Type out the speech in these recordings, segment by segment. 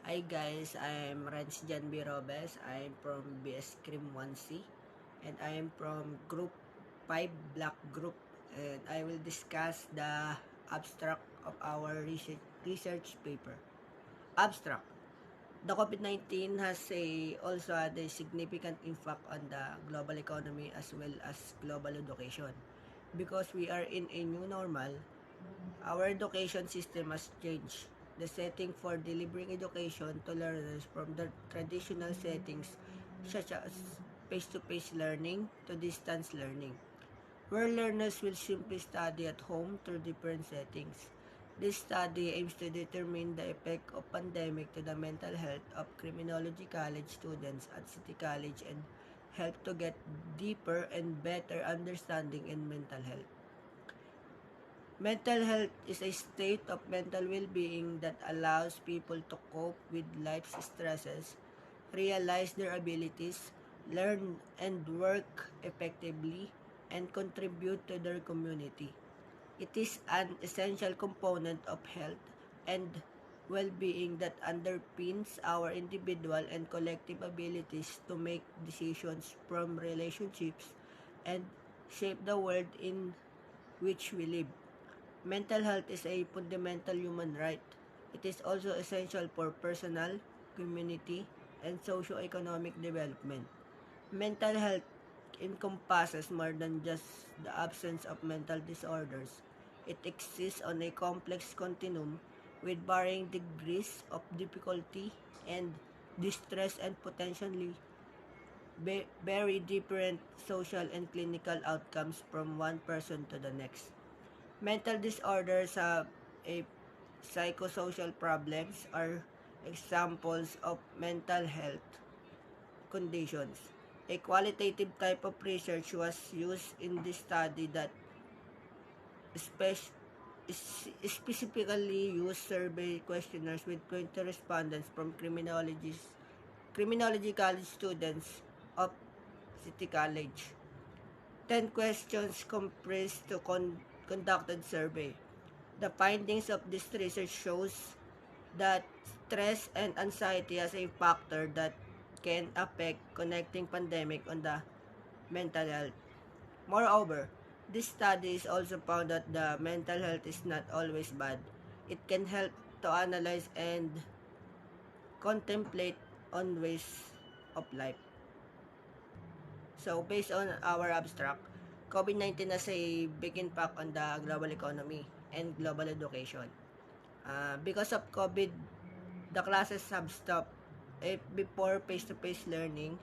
Hi guys, I'm Renz Jan B. Robes. I'm from BS CRIM 1C and I am from Group 5 Black Group, and I will discuss the abstract of our research paper. Abstract. The COVID-19 has also had a significant impact on the global economy as well as global education. Because we are in a new normal, our education system has changed. The setting for delivering education to learners from the traditional settings such as face-to-face learning to distance learning, where learners will simply study at home through different settings. This study aims to determine the effect of pandemic to the mental health of criminology college students at City College and help to get deeper and better understanding in mental health. Mental health is a state of mental well-being that allows people to cope with life's stresses, realize their abilities, learn and work effectively, and contribute to their community. It is an essential component of health and well-being that underpins our individual and collective abilities to make decisions from relationships and shape the world in which we live. Mental health is a fundamental human right. It is also essential for personal, community, and socio-economic development. Mental health encompasses more than just the absence of mental disorders. It exists on a complex continuum with varying degrees of difficulty and distress and potentially very different social and clinical outcomes from one person to the next. Mental disorders have a psychosocial problems are examples of mental health conditions. A qualitative type of research was used in this study that specifically used survey questionnaires with 20 respondents from criminology college students of City College. 10 questions comprised to conducted survey. The findings of this research shows that stress and anxiety as a factor that can affect connecting pandemic on the mental health. Moreover, this study is also found that the mental health is not always bad. It can help to analyze and contemplate on ways of life. So, based on our abstract, COVID-19 has a big impact on the global economy and global education. Because of COVID, the classes have stopped. If before face-to-face learning,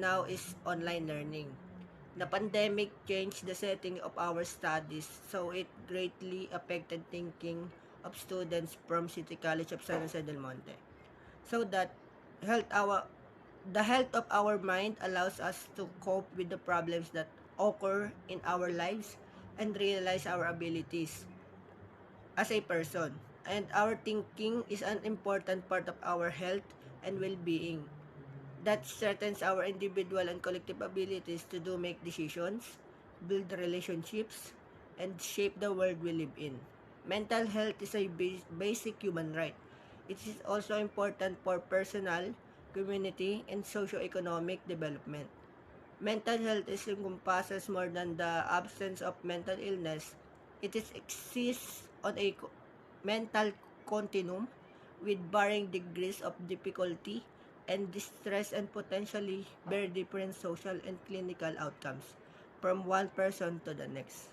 now is online learning. The pandemic changed the setting of our studies, so it greatly affected thinking of students from City College of San Jose del Monte. So that health our the health of our mind allows us to cope with the problems that occur in our lives and realize our abilities as a person. And our thinking is an important part of our health and well-being that strengthens our individual and collective abilities to make decisions, build relationships, and shape the world we live in. Mental health is a basic human right. It is also important for personal, community, and socio-economic development. Mental health is encompasses more than the absence of mental illness. It is exists on a mental continuum with varying degrees of difficulty and distress and potentially very different social and clinical outcomes from one person to the next.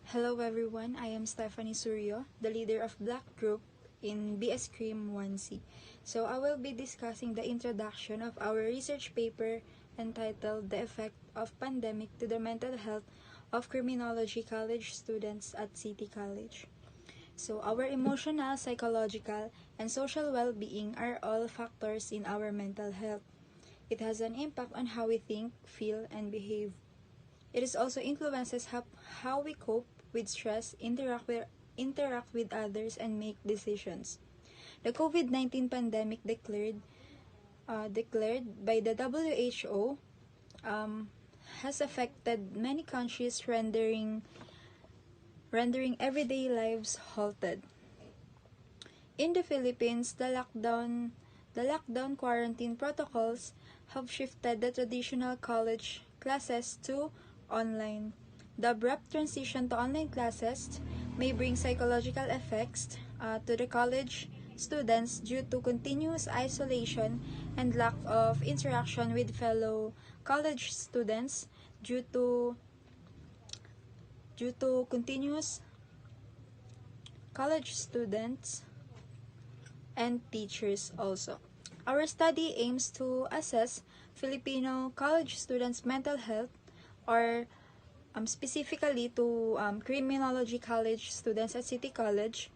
Hello everyone, I am Stephanie Suryo, the leader of Black Group in BS CRIM 1C. So I will be discussing the introduction of our research paper entitled The Effect of Pandemic to the Mental Health of Criminology College Students at City College. So our emotional, psychological, and social well-being are all factors in our mental health. It has an impact on how we think, feel, and behave. It is also influences how we cope with stress, interact with others, and make decisions. The COVID-19 pandemic declared by the WHO has affected many countries, rendering everyday lives halted. In the Philippines, the lockdown quarantine protocols have shifted the traditional college classes to online. The abrupt transition to online classes may bring psychological effects to the college students due to continuous isolation and lack of interaction with fellow college students due to continuous college students and teachers also. Our study aims to assess Filipino college students' mental health, or specifically to criminology college students at City College,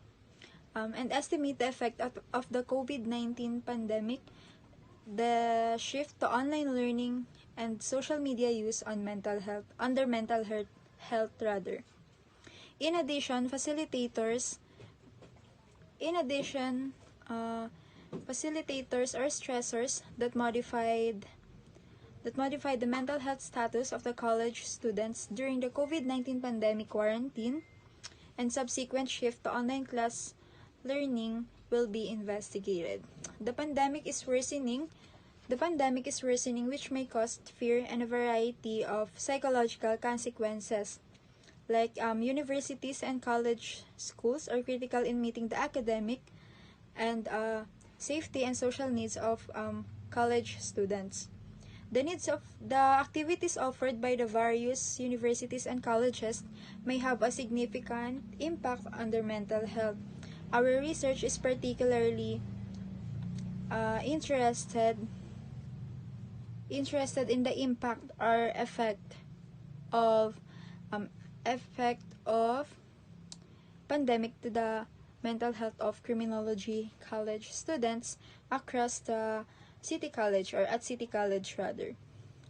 and estimate the effect of the COVID-19 pandemic, the shift to online learning, and social media use on their mental health rather. In addition, in addition, uh, facilitators or stressors that modified the mental health status of the college students during the COVID-19 pandemic quarantine and subsequent shift to online class learning will be investigated. The pandemic is worsening. Which may cause fear and a variety of psychological consequences. Like universities and college schools are critical in meeting the academic and safety and social needs of college students. The activities offered by the various universities and colleges may have a significant impact on their mental health. Our research is particularly interested in the impact or of um, effect of pandemic to the mental health of criminology college students across the City College, or at City College rather.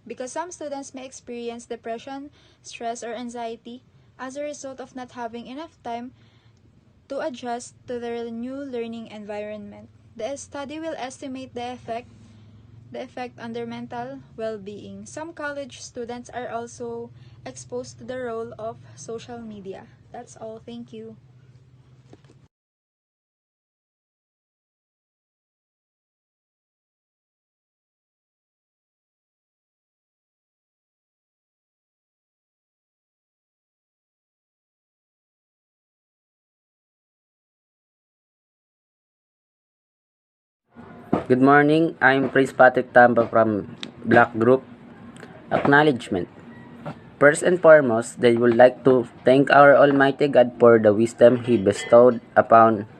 Because some students may experience depression, stress, or anxiety as a result of not having enough time to adjust to their new learning environment. The study will estimate the effect on their mental well-being. Some college students are also exposed to the role of social media. That's all. Thank you. Good morning. I'm Prince Patrick Tamba from Black Group. Acknowledgement. First and foremost, they would like to thank our Almighty God for the wisdom He bestowed upon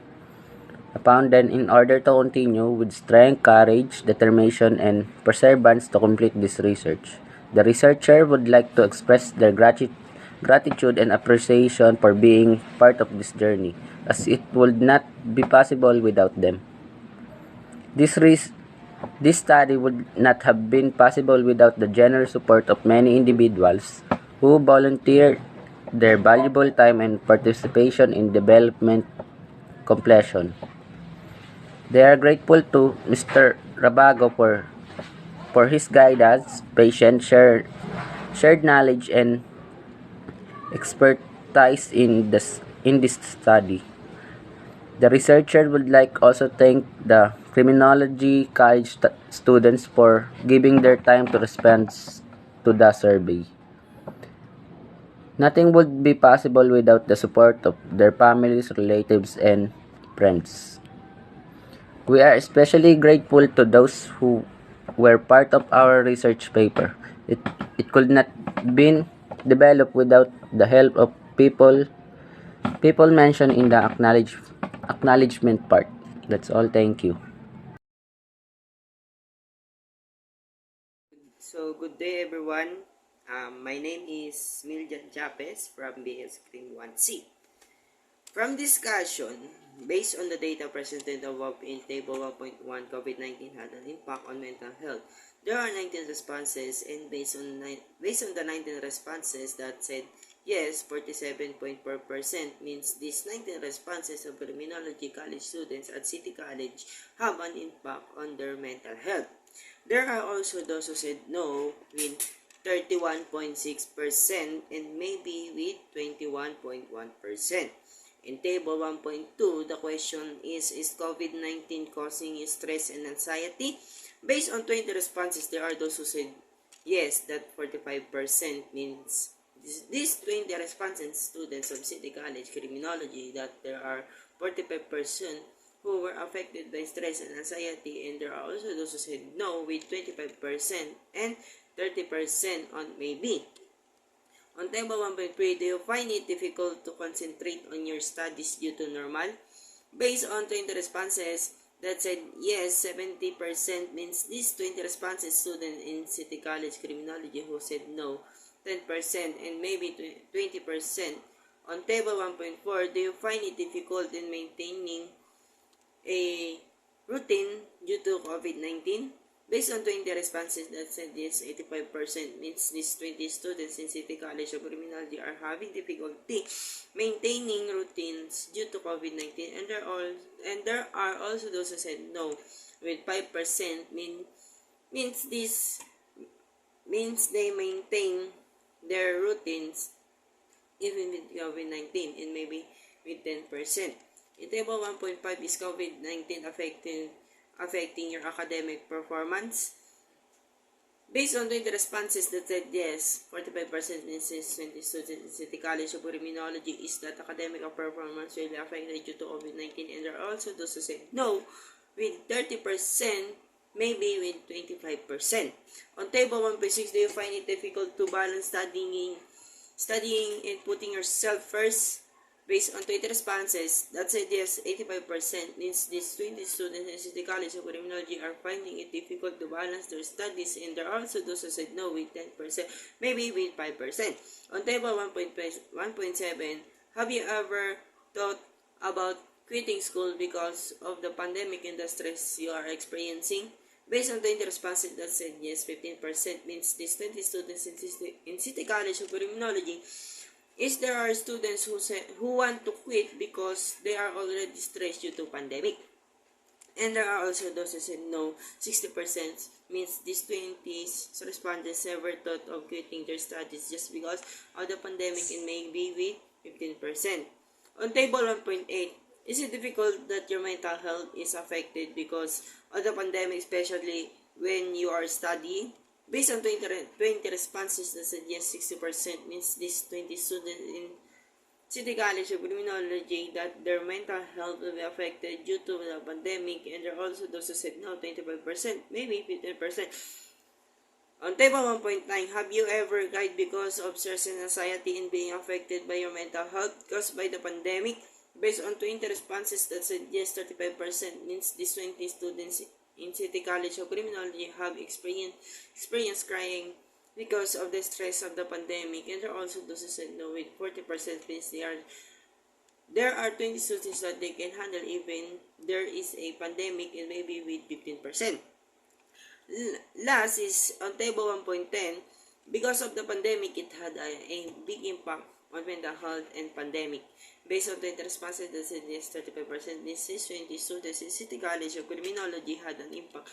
them in order to continue with strength, courage, determination, and perseverance to complete this research. The researcher would like to express their gratitude and appreciation for being part of this journey, as it would not be possible without them. This This study would not have been possible without the generous support of many individuals who volunteered their valuable time and participation in development completion. They are grateful to Mr. Rabago for his guidance, patience, shared knowledge, and expertise in this study. The researcher would like also thank the criminology college students for giving their time to respond to the survey. Nothing would be possible without the support of their families, relatives, and friends. We are especially grateful to those who were part of our research paper. It could not been developed without the help of people mentioned in the acknowledgement part. That's all. Thank you. So, good day everyone. My name is Miljan Japes from BS CRIM 1C. From discussion, based on the data presented above in Table 1.1, COVID-19 had an impact on mental health. There are 19 responses, and based on the 19 responses that said yes, 47.4% means these 19 responses of criminology college students at City College have an impact on their mental health. There are also those who said no with 31.6% and maybe with 21.1%. In table 1.2, the question is COVID-19 causing stress and anxiety? Based on 20 responses, there are those who said yes, that 45% means these 20 responses, students of City College Criminology, that there are 45% who were affected by stress and anxiety, and there are also those who said no with 25% and 30% on maybe. On table 1.3, do you find it difficult to concentrate on your studies due to normal? Based on 20 responses that said yes, 70% means these 20 responses, students in City College Criminology who said no, 10% and maybe 20%. On table 1.4, do you find it difficult in maintaining a routine due to COVID-19? Based on 20 responses that said yes, 85% means these 20 students in City College of Criminology are having difficulty maintaining routines due to COVID-19, and there are also those who said no, with 5% means they maintain their routines even with COVID-19, and maybe with 10%. In table 1.5, is COVID-19 affecting your academic performance? Based on 20 responses that said yes, 45% means 20 students in City College of Criminology is that academic performance will be affected due to COVID-19, and there are also those who said no with 30%, maybe with 25%. On table 1.6, do you find it difficult to balance studying and putting yourself first? Based on 20 responses that said yes, 85% means these 20 students in City College of Criminology are finding it difficult to balance their studies, and there are also those who said no with 10%, maybe with 5%. On table 1.7, have you ever thought about quitting school because of the pandemic and the stress you are experiencing? Based on 20 responses that said yes, 15% means these 20 students in City College of Criminology there are students who want to quit because they are already stressed due to pandemic. And there are also those who said no, 60% means these 20s respondents never thought of quitting their studies just because of the pandemic, and maybe with 15%. On table 1.8, is it difficult that your mental health is affected because of the pandemic, especially when you are studying? Based on 20 responses that said yes, 60% means these 20 students in City College of Criminology that their mental health will be affected due to the pandemic, and there are also those who said no, 25%, maybe 15%. On table 1.9, have you ever died because of stress and anxiety and being affected by your mental health caused by the pandemic? Based on 20 responses that said yes, 35% means these 20 students in City College of Criminology have experienced crying because of the stress of the pandemic, and there are also those who said no with 40% means there are 20 students that they can handle even there is a pandemic, and maybe with 15%. Last is on table 1.10, because of the pandemic it had a big impact on mental health and pandemic. Based on 20 responses that said yes, 35% means 20 students in City College of Criminology had an impact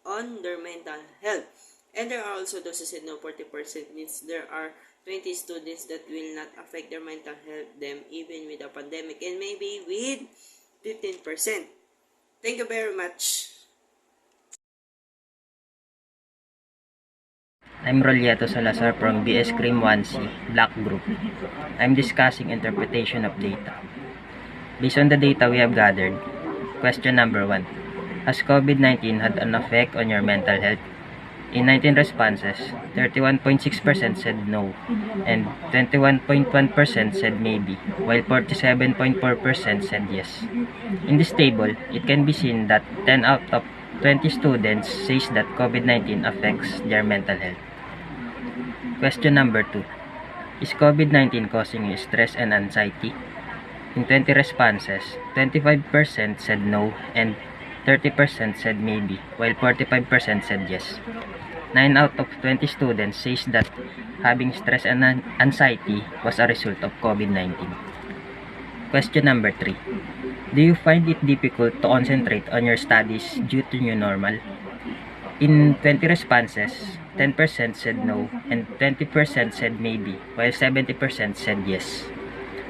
on their mental health. And there are also those who said no, 40% means there are 20 students that will not affect their mental health them even with a pandemic, and maybe with 15%. Thank you very much. I'm Rolieto Salazar from BS CRIM 1C, Black Group. I'm discussing interpretation of data. Based on the data we have gathered, question number 1. Has COVID-19 had an effect on your mental health? In 19 responses, 31.6% said no, and 21.1% said maybe, while 47.4% said yes. In this table, it can be seen that 10 out of 20 students says that COVID-19 affects their mental health. Question number 2. Is COVID-19 causing you stress and anxiety? In 20 responses, 25% said no and 30% said maybe, while 45% said yes. 9 out of 20 students says that having stress and anxiety was a result of COVID-19. Question number 3. Do you find it difficult to concentrate on your studies due to new normal? In 20 responses, 10% said no and 20% said maybe, while 70% said yes.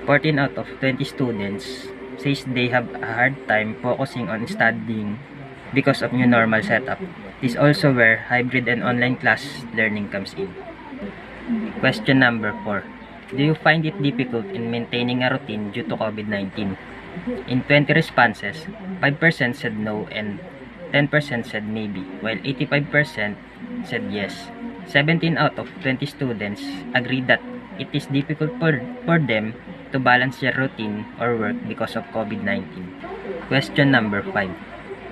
14 out of 20 students says they have a hard time focusing on studying because of new normal setup. This is also where hybrid and online class learning comes in. Question number 4. Do you find it difficult in maintaining a routine due to COVID-19? In 20 responses, 5% said no and 10% said maybe, while 85% said yes. 17 out of 20 students agreed that it is difficult for them to balance their routine or work because of COVID-19. Question number 5.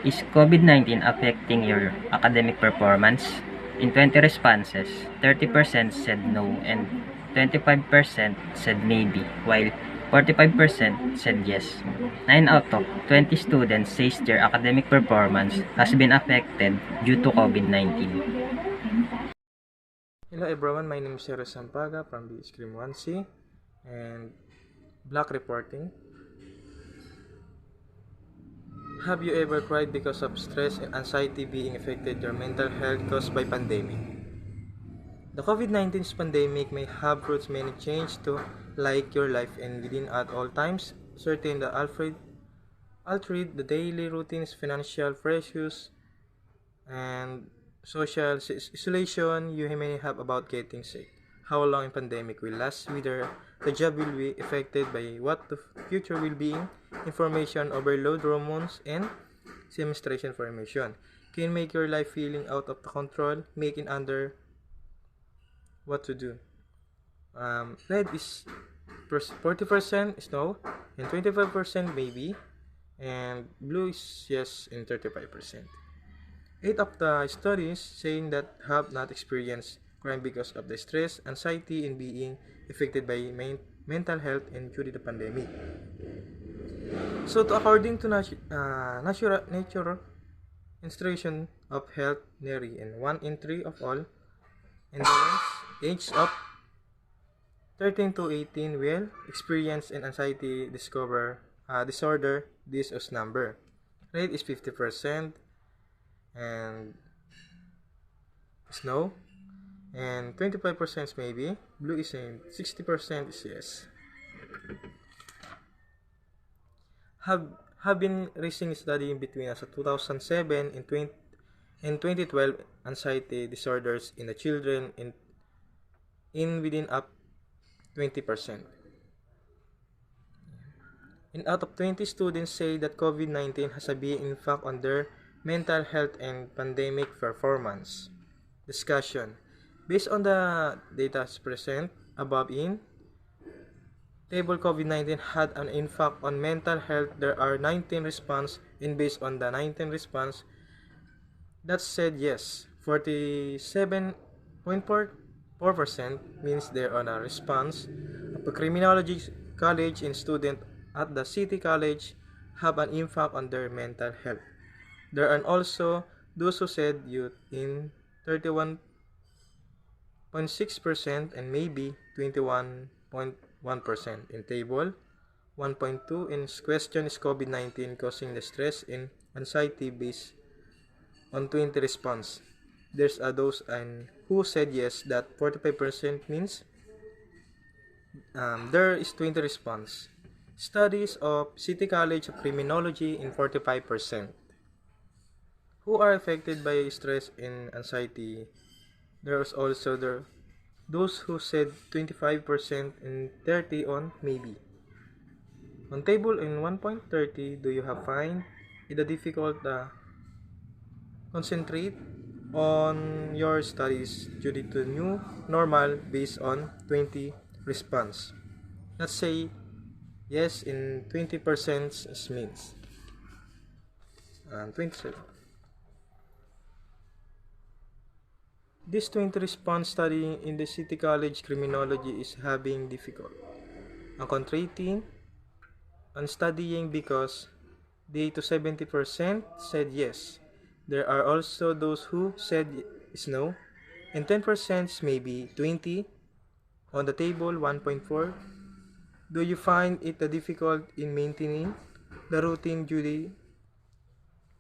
Is COVID-19 affecting your academic performance? In 20 responses, 30% said no and 25% said maybe, while 45% said yes. 9 out of 20 students says their academic performance has been affected due to COVID-19. Hello everyone, my name is Sero Sampaga from the CRIM 1C and Black Reporting. Have you ever cried because of stress and anxiety being affected your mental health caused by pandemic? The COVID-19 pandemic may have brought many changes to like your life and within at all times, certain that altered the daily routines, financial pressures, and social isolation you may have about getting sick. How long a pandemic will last, whether the job will be affected by what the future will be, information overload, hormones, and semestration formation can make your life feeling out of the control, making under what to do. Red is 40% snow and 25% maybe, and blue is yes and 35%. 8 of the studies saying that have not experienced crime because of the stress, anxiety, and being affected by mental health and during the pandemic. So, according to Nature Institution of Health, NERI, and 1 in 3 of all Indians aged of 13 to 18 will experience an anxiety disorder. This is number. Rate is 50%. And snow, and 25% maybe. Blue is in 60% is yes. Have been recent study in between as 2007 and 2012 anxiety disorders in the children in within up 20%. And out of 20 students say that COVID-19 has a big impact on their mental health and pandemic performance. Discussion. Based on the data present above in table, COVID-19 had an impact on mental health. There are 19 response, and based on the 19 response that said yes, 47.4% means they're on a response. A criminology college and student at the city college have an impact on their mental health. There are also those who said youth in 31.6% and maybe 21.1% in table. 1.2 in question is COVID-19 causing the stress and anxiety based on 20 response. There's those who said yes, that 45% means there is 20 response. Studies of City College of Criminology in 45%. Who are affected by stress and anxiety? There is also those who said 25% and 30 on maybe. On table in 1.30, do you have find it difficult concentrate on your studies due to new normal based on 20 response? Let's say yes in 20% means 27. This 20 response study in the City College Criminology is having difficult concentrating on studying because they to 70% said yes. There are also those who said no, and 10% maybe 20. On the table 1.4, do you find it difficult in maintaining the routine due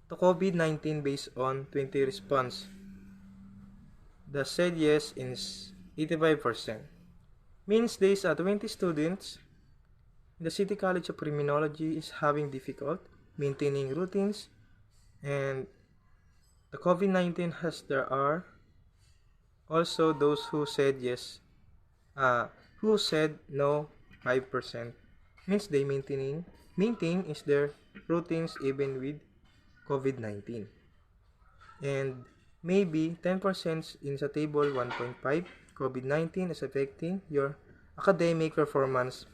to COVID-19 based on 20 response? The said yes is 85%. Means these are 20 students The City College of Criminology is having difficult maintaining routines, and the COVID-19 has there are also those who said yes, who said no 5% means they maintain is their routines even with COVID-19. And maybe 10% in sa table 1.5, COVID-19 is affecting your academic performance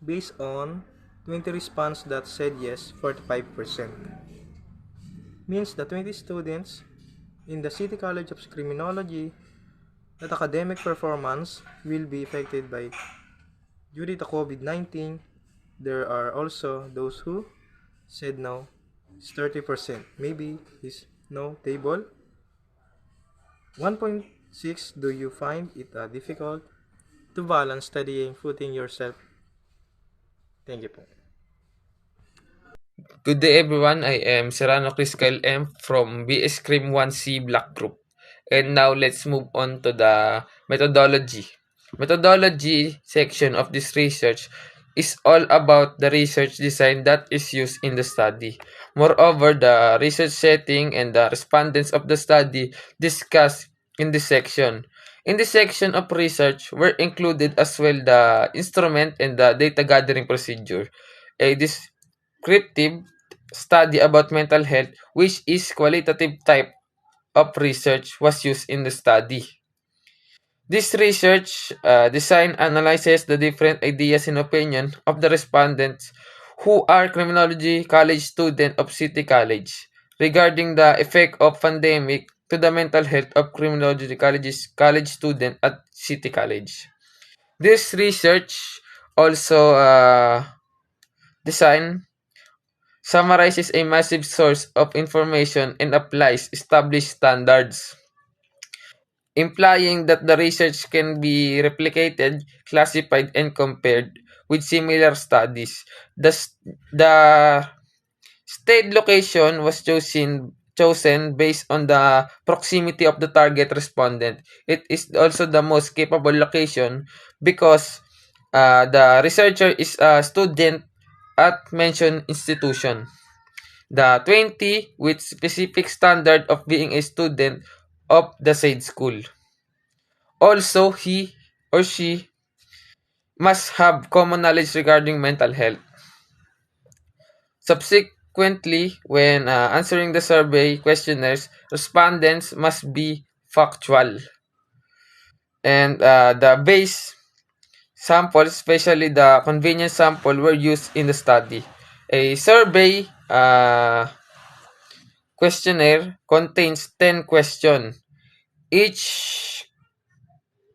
based on 20 response that said yes, 45%. Means the 20 students in the City College of Criminology that academic performance will be affected by due to COVID-19. There are also those who said no. It's 30%. Maybe is no table. 1.6, do you find it difficult to balance studying, putting yourself? Thank you po. Good day everyone, I am Serrano Criscal M from BS CRIM 1C Black Group. And now let's move on to the methodology. Methodology section of this research is all about the research design that is used in the study. Moreover, the research setting and the respondents of the study discussed in this section. In this section of research were included as well the instrument and the data gathering procedure. A descriptive study about mental health, which is qualitative type of research, was used in the study. This research design analyzes the different ideas and opinion of the respondents who are criminology college student of City College regarding the effect of pandemic to the mental health of criminology college student at City College. This research also design summarizes a massive source of information and applies established standards, implying that the research can be replicated, classified, and compared with similar studies. The state location was chosen based on the proximity of the target respondent. It is also the most capable location because the researcher is a student at mentioned institution. The 20 with specific standard of being a student of the said school. Also, he or she must have common knowledge regarding mental health. Subsequently, when answering the survey questionnaires, respondents must be factual. And the base samples, especially the convenience sample, were used in the study. A survey questionnaire contains 10 questions. Each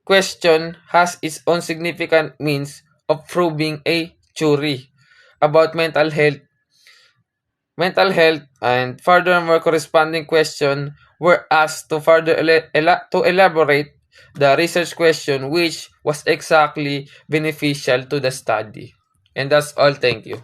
question has its own significant means of proving a theory about mental health, and furthermore corresponding questions were asked to further to elaborate the research question which was exactly beneficial to the study. And that's all. Thank you.